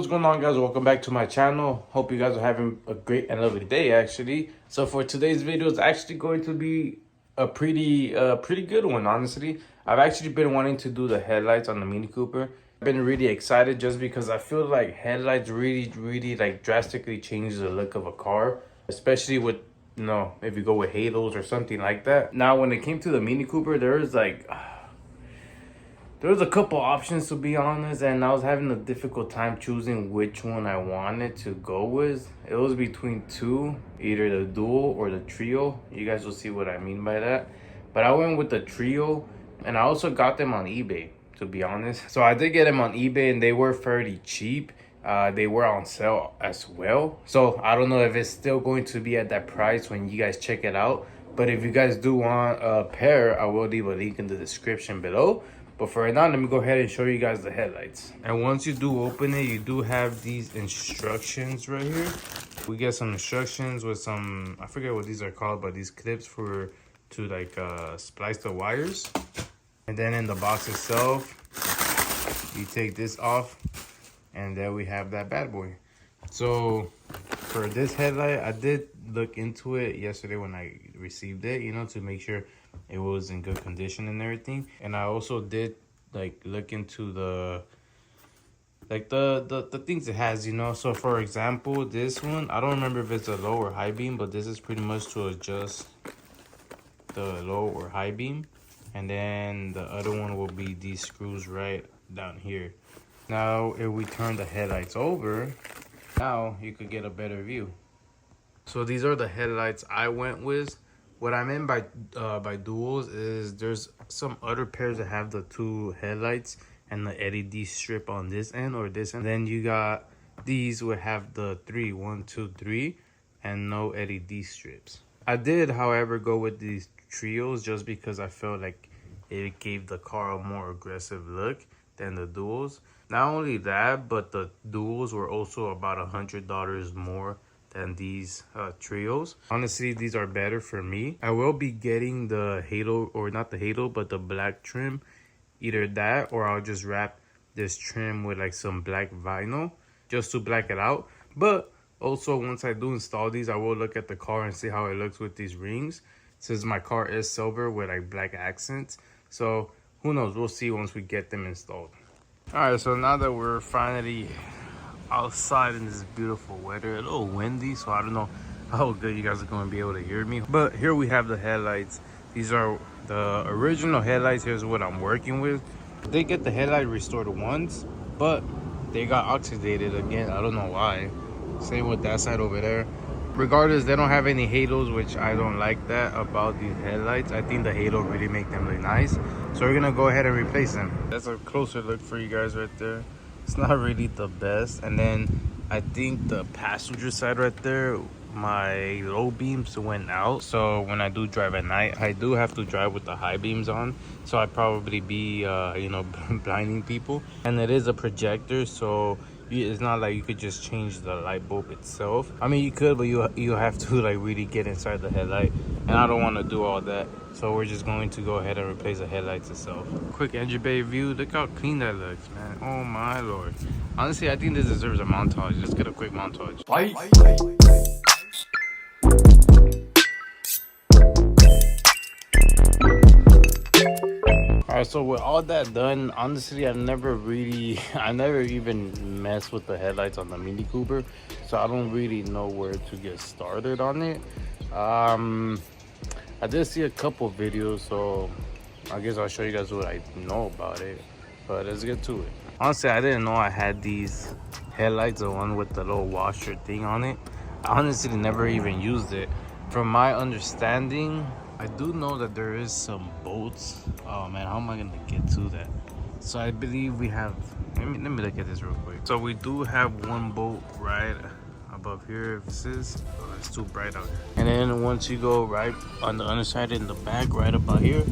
what's going on, guys? Welcome back to my channel. Hope you guys are having a great and lovely day, actually. So for today's video, it's actually going to be a pretty good one, honestly. I've actually been wanting to do the headlights on the Mini Cooper. I've been really excited just because I feel like headlights really like drastically change the look of a car, especially with, you know, if you go with halos or something like that. Now, when it came to the Mini Cooper, there was a couple options, to be honest, and I was having a difficult time choosing which one I wanted to go with. It was between two, either the dual or the trio. You guys will see what I mean by that. But I went with the trio, and I also got them on eBay, to be honest. So I did get them on eBay, and they were fairly cheap. They were on sale as well. So I don't know if it's still going to be at that price when you guys check it out. But if you guys do want a pair, I will leave a link in the description below. But for right now, let me go ahead and show you guys the headlights. And once you do open it, you do have these instructions right here. We get some instructions with some, I forget what these are called, but these clips to like splice the wires. And then in the box itself, you take this off, and then we have that bad boy. So for this headlight, I did look into it yesterday when I received it, you know, to make sure it was in good condition and everything. And I also did like look into the things it has, you know. So for example, this one, I don't remember if it's a low or high beam, but this is pretty much to adjust the low or high beam. And then the other one will be these screws right down here. Now if we turn the headlights over, now you could get a better view. So these are the headlights I went with. What I meant by duals is there's some other pairs that have the two headlights and the LED strip on this end or this end. Then you got these would have the 1, 2, 3 and no LED strips. I did, however, go with these trios just because I felt like it gave the car a more aggressive look than the duals. Not only that, but the duals were also about $100 more than these trios. Honestly, these are better for me. I will be getting the halo, or not the halo, but the black trim. Either that, or I'll just wrap this trim with like some black vinyl just to black it out. But also, once I do install these, I will look at the car and see how it looks with these rings, since my car is silver with like black accents. So who knows, we'll see once we get them installed. All right, so now that we're finally outside in this beautiful weather, a little windy, so I don't know how good you guys are going to be able to hear me. But here we have the headlights. These are the original headlights. Here's what I'm working with. They get the headlight restored once, but they got oxidated again. I don't know why. Same with that side over there. Regardless, they don't have any halos, which I don't like that about these headlights. I think the halo really make them look nice, so we're gonna go ahead and replace them. That's a closer look for you guys right there. It's not really the best. And then I think the passenger side right there, my low beams went out, so when I do drive at night, I do have to drive with the high beams on, so I'd probably be you know, blinding people. And it is a projector, so it's not like you could just change the light bulb itself. I mean, you could, but you have to like really get inside the headlight, and I don't want to do all that. So we're just going to go ahead and replace the headlights itself. Quick engine bay view. Look how clean that looks, man. Oh my lord. Honestly, I think this deserves a montage. Let's get a quick montage. Alright, so with all that done, honestly, I never even messed with the headlights on the Mini Cooper, so I don't really know where to get started on it. I did see a couple videos, so I guess I'll show you guys what I know about it, but let's get to it. Honestly, I didn't know I had these headlights, the one with the little washer thing on it. I honestly never even used it. From my understanding, I do know that there is some bolts. Oh man, how am I gonna get to that? So I believe we have, let me look at this real quick. So we do have one bolt right above here. This is, oh, it's too bright out here. And then once you go right on the underside in the back, right about here,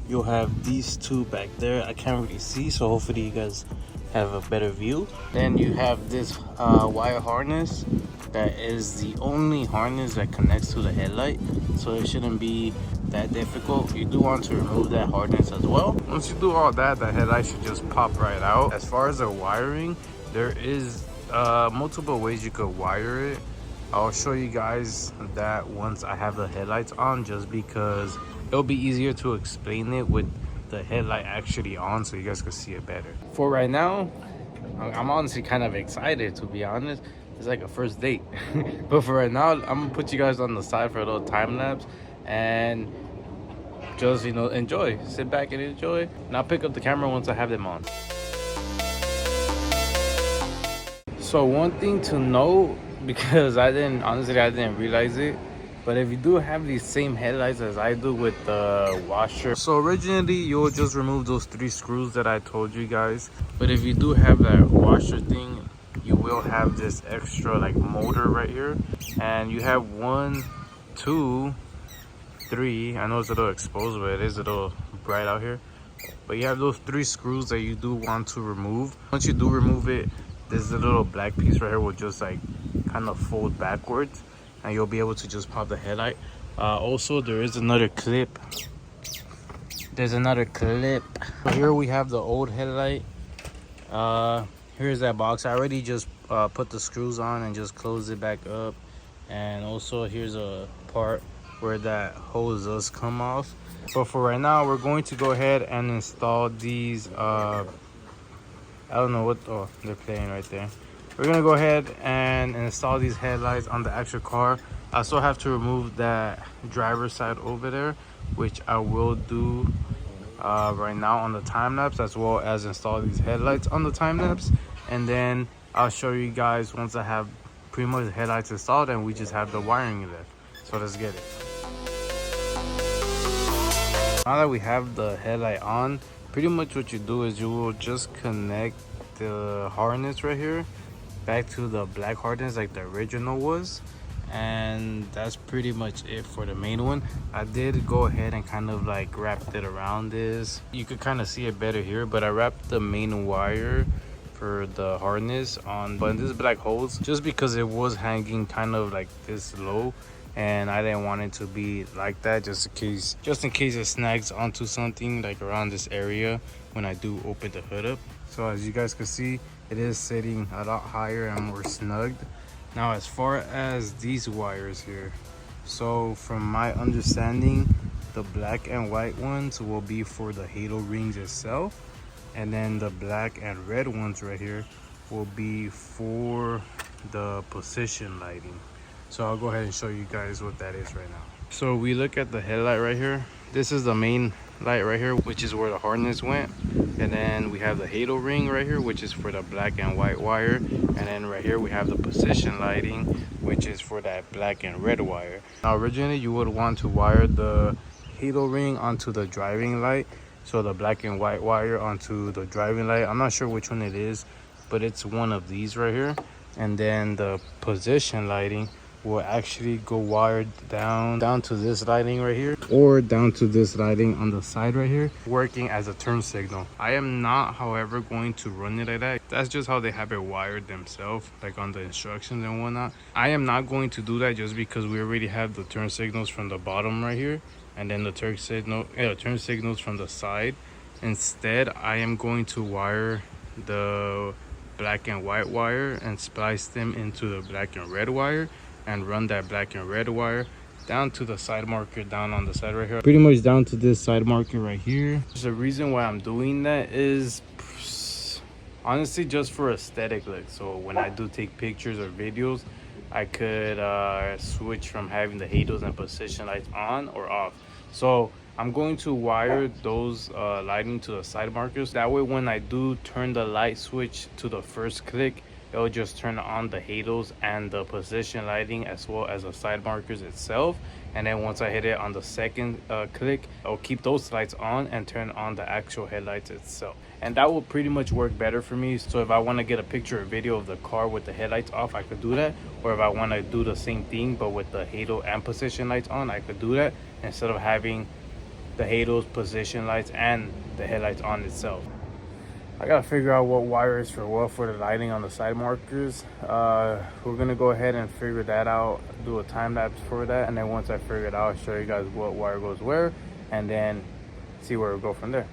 you'll have these two back there. I can't really see, so hopefully you guys have a better view. Then you have this wire harness that is the only harness that connects to the headlight, so it shouldn't be that difficult. You do want to remove that harness as well. Once you do all that, the headlight should just pop right out. As far as the wiring, there is multiple ways you could wire it. I'll show you guys that once I have the headlights on, just because it'll be easier to explain it with the headlight actually on, so you guys can see it better. For right now, I'm honestly kind of excited, to be honest. It's like a first date. But for right now, I'm gonna put you guys on the side for a little time lapse and just, you know, enjoy. Sit back and enjoy. And I'll pick up the camera once I have them on. So one thing to note, because I didn't realize it, but if you do have these same headlights as I do with the washer, so originally you'll just remove those 3 screws that I told you guys. But if you do have that washer thing, you will have this extra like motor right here, and you have 1, 2, 3. I know it's a little exposed, but it is a little bright out here. But you have those 3 screws that you do want to remove. Once you do remove it, this little black piece right here will just like kind of fold backwards, and you'll be able to just pop the headlight. Also, there is another clip. There's another clip. Here we have the old headlight. Here's that box. I already just put the screws on and just closed it back up. And also here's a part where that hose does come off. But for right now, we're going to go ahead and install these I don't know what, oh, they're playing right there. We're gonna go ahead and install these headlights on the actual car. I still have to remove that driver's side over there, which I will do right now on the time lapse, as well as install these headlights on the time lapse. And then I'll show you guys once I have pretty much the headlights installed and we just have the wiring left. So let's get it. Now that we have the headlight on, pretty much what you do is you will just connect the harness right here back to the black harness like the original was, and that's pretty much it for the main one. I did go ahead and kind of like wrapped it around this. You could kind of see it better here, but I wrapped the main wire for the harness on but this black holes just because it was hanging kind of like this low, and I didn't want it to be like that, just in case it snags onto something like around this area when I do open the hood up. So as you guys can see, it is sitting a lot higher and more snugged. Now as far as these wires here, so from my understanding, the black and white ones will be for the halo rings itself, and then the black and red ones right here will be for the position lighting. So I'll go ahead and show you guys what that is right now. So we look at the headlight right here. This is the main light right here, which is where the harness went. And then we have the halo ring right here, which is for the black and white wire. And then right here we have the position lighting, which is for that black and red wire. Now originally you would want to wire the halo ring onto the driving light. So the black and white wire onto the driving light. I'm not sure which one it is, but it's one of these right here. And then the position lighting will actually go wired down to this lighting right here, or down to this lighting on the side right here, working as a turn signal. I am not, however, going to run it like that. That's just how they have it wired themselves, like on the instructions and whatnot. I am not going to do that just because we already have the turn signals from the bottom right here, and then the turn signals from the side. Instead, I am going to wire the black and white wire and splice them into the black and red wire, and run that black and red wire down to the side marker down on the side right here, pretty much down to this side marker right here. The reason why I'm doing that is honestly just for aesthetic look. So when I do take pictures or videos, I could switch from having the halos and position lights on or off. So I'm going to wire those lighting to the side markers. That way when I do turn the light switch to the first click, it'll just turn on the halos and the position lighting as well as the side markers itself. And then once I hit it on the second click, I'll keep those lights on and turn on the actual headlights itself. And that will pretty much work better for me. So if I want to get a picture or video of the car with the headlights off, I could do that. Or if I want to do the same thing but with the halo and position lights on, I could do that instead of having the halos, position lights, and the headlights on itself. I gotta figure out what wire is for what for the lighting on the side markers. We're gonna go ahead and figure that out, do a time lapse for that, and then once I figure it out, I'll show you guys what wire goes where, and then see where we go from there.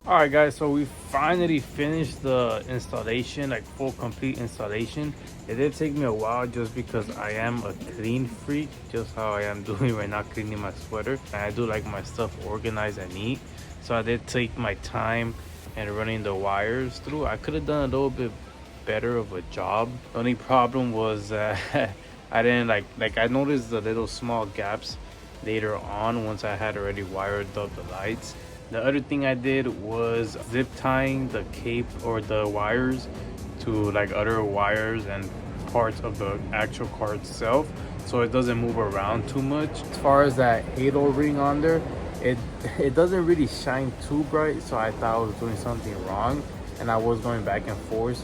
All right, guys, so we finally finished the installation, like full complete installation. It did take me a while just because I am a clean freak, just how I am doing right now, cleaning my sweater. And I do like my stuff organized and neat. So I did take my time and running the wires through. I could have done a little bit better of a job. The only problem was I didn't like I noticed the little small gaps later on once I had already wired up the lights. The other thing I did was zip tying the cape or the wires to like other wires and parts of the actual car itself, so it doesn't move around too much. As far as that halo ring on there, it doesn't really shine too bright, so I thought I was doing something wrong, and I was going back and forth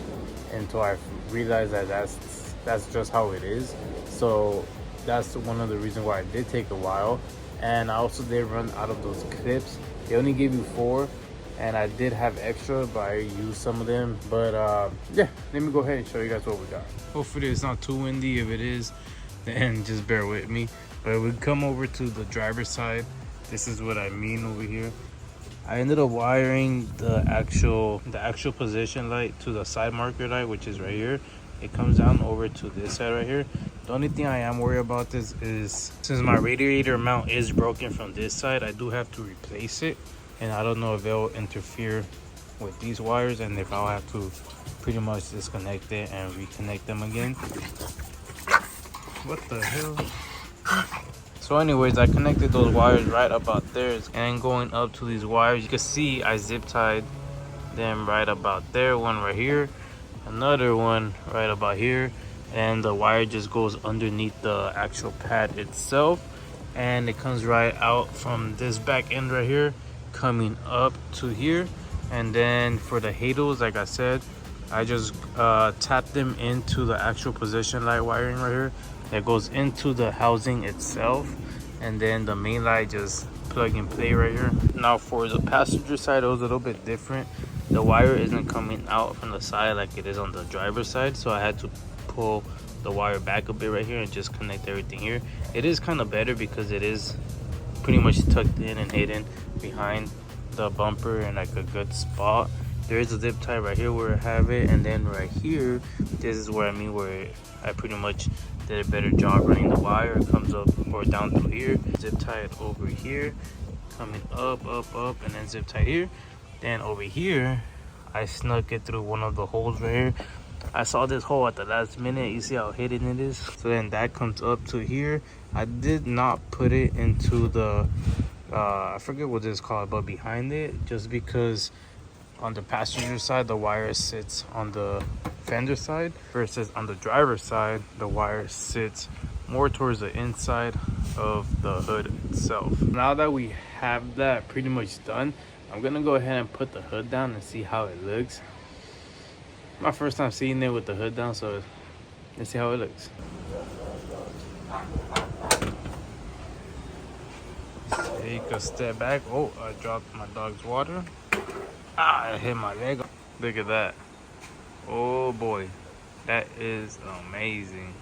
until I realized that that's just how it is. So that's one of the reasons why it did take a while. And I also did run out of those clips. They only gave you 4, and I did have extra, but I used some of them. But yeah, let me go ahead and show you guys what we got. Hopefully it's not too windy. If it is, then just bear with me. But we come over to the driver's side. This is what I mean over here. I ended up wiring the actual position light to the side marker light, which is right here. It comes down over to this side right here. The only thing I am worried about this is, since my radiator mount is broken from this side, I do have to replace it, and I don't know if it'll interfere with these wires and if I'll have to pretty much disconnect it and reconnect them again. What the hell? So anyways, I connected those wires right about there, and going up to these wires, you can see I zip tied them right about there. One right here, another one right about here, and the wire just goes underneath the actual pad itself, and it comes right out from this back end right here, coming up to here. And then for the halos, like I said, I just tap them into the actual position light wiring right here that goes into the housing itself, and then the main light just plug and play right here. Now for the passenger side, it was a little bit different. The wire isn't coming out from the side like it is on the driver's side, so I had to pull the wire back a bit right here and just connect everything here. It is kind of better because it is pretty much tucked in and hidden behind the bumper in like a good spot. There is a zip tie right here where I have it, and then right here, this is where where I pretty much did a better job running the wire. It comes up or down through here, zip tie it over here, coming up, and then zip tie here. Then over here, I snuck it through one of the holes right here. I saw this hole at the last minute. You see how hidden it is? So then that comes up to here. I did not put it into the, I forget what this is called, but behind it, just because on the passenger side, the wire sits on the fender side, versus on the driver's side, the wire sits more towards the inside of the hood itself. Now that we have that pretty much done, I'm gonna go ahead and put the hood down and see how it looks. My first time seeing it with the hood down, so let's see how it looks. Take a step back. Oh, I dropped my dog's water. Ah, I hit my leg. Look at that. Oh boy, that is amazing.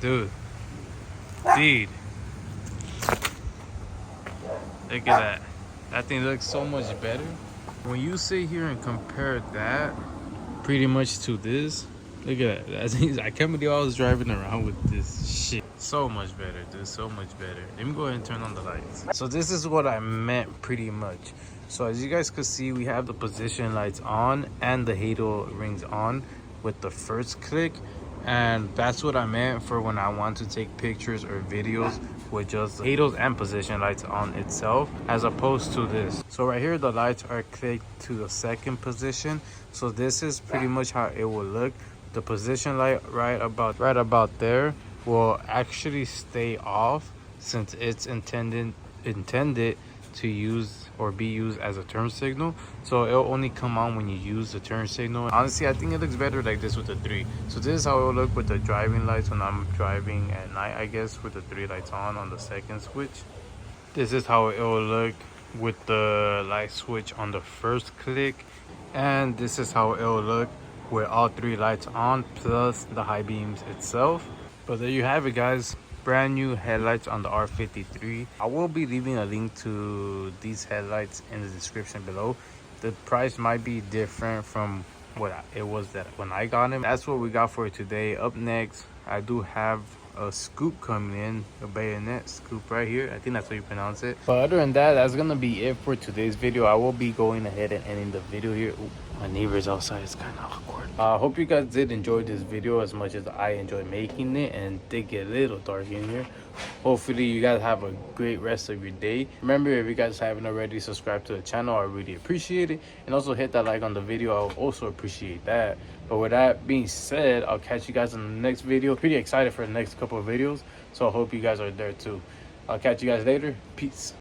Dude. Look at that. That thing looks so much better. When you sit here and compare that pretty much to this, look at that. I can't believe I was driving around with this shit. So much better, dude. So much better. Let me go ahead and turn on the lights. So this is what I meant pretty much. So as you guys could see, we have the position lights on and the halo rings on with the first click. And that's what I meant for when I want to take pictures or videos with just the halos and position lights on itself, as opposed to this. So right here, the lights are clicked to the second position. So this is pretty much how it will look. The position light right about there will actually stay off, since it's intended to use or be used as a turn signal. So it'll only come on when you use the turn signal. Honestly, I think it looks better like this with the 3. So this is how it will look with the driving lights when I'm driving at night, I guess, with the 3 lights on the second switch. This is how it will look with the light switch on the first click. And this is how it will look with all 3 lights on plus the high beams itself. But there you have it, guys. brand new headlights on the R53. I will be leaving a link to these headlights in the description below. The price might be different from what it was that when I got them. That's what we got for today. Up next, I do have a scoop coming in, a bayonet scoop right here. I think that's how you pronounce it. But other than that, that's gonna be it for today's video. I will be going ahead and ending the video here. Ooh, my neighbor's outside. It's kind of awkward. I hope you guys did enjoy this video as much as I enjoyed making it, and it did get a little dark in here. Hopefully you guys have a great rest of your day. Remember, if you guys haven't already subscribed to the channel, I really appreciate it. And also hit that like on the video. I would also appreciate that. But with that being said, I'll catch you guys in the next video. Pretty excited for the next couple of videos, so I hope you guys are there too. I'll catch you guys later. Peace.